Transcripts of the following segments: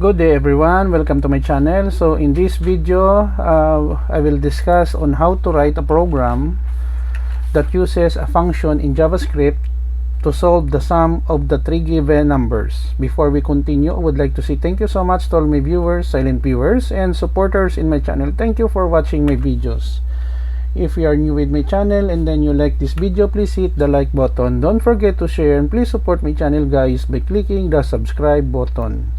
Good day everyone, welcome to my channel. So in this video I will discuss on how to write a program that uses a function in JavaScript to solve the sum of the three given numbers. Before we continue, I would like to say thank you so much to all my viewers, silent viewers, and supporters in my channel. Thank you for watching my videos. If you are new with my channel and then you like this video, please hit the like button. Don't forget to share and please support my channel guys by clicking the subscribe button.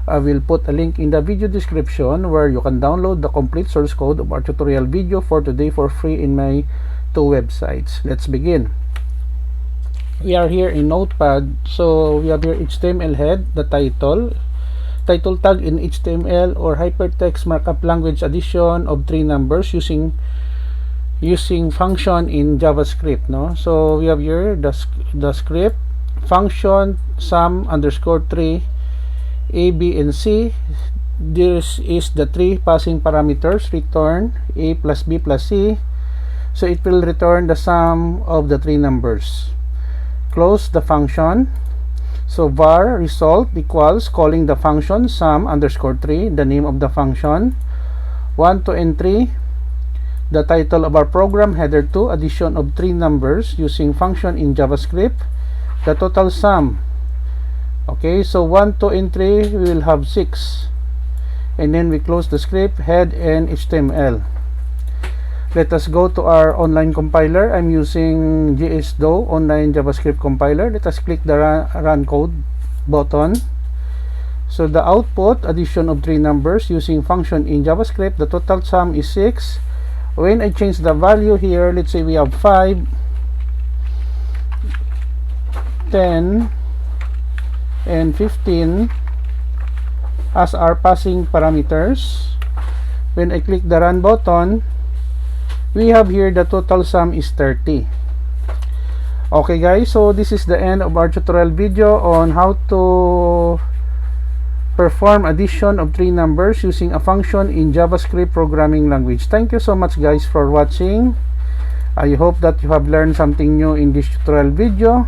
I will put a link in the video description where you can download the complete source code of our tutorial video for today for free in my two websites. Let's begin. We are here in Notepad, so we have here HTML head, the title tag in HTML or hypertext markup language addition of three numbers using function in JavaScript. So we have here the script function sum underscore 3 A, B, and C. This is the three passing parameters. Return A plus B plus C. So it will return the sum of the three numbers. Close the function. So var result equals calling the function sum underscore 3, the name of the function. 1, 2, and 3. The title of our program, header 2, addition of three numbers using function in JavaScript. The total sum. Okay, so 1, 2, and 3 we will have 6, and then we close the script, head, and HTML. Let us go to our online compiler. I'm using GSDO online JavaScript compiler. Let us click the run code button. So the output, addition of three numbers using function in JavaScript. The total sum is 6. When I change the value here, let's say we have 5, 10, and 15 as our passing parameters. When I click the run button, we have here the total sum is 30. Okay guys, so this is the end of our tutorial video on how to perform addition of three numbers using a function in JavaScript programming language. Thank you so much guys for watching. I hope that you have learned something new in this tutorial video.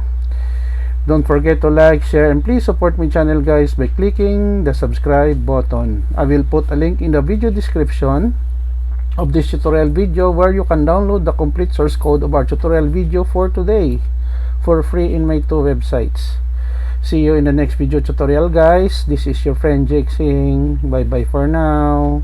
Don't forget to like, share, and please support my channel guys by clicking the subscribe button. I will put a link in the video description of this tutorial video where you can download the complete source code of our tutorial video for today for free in my two websites. See you in the next video tutorial guys. This is your friend Jake saying bye bye for now.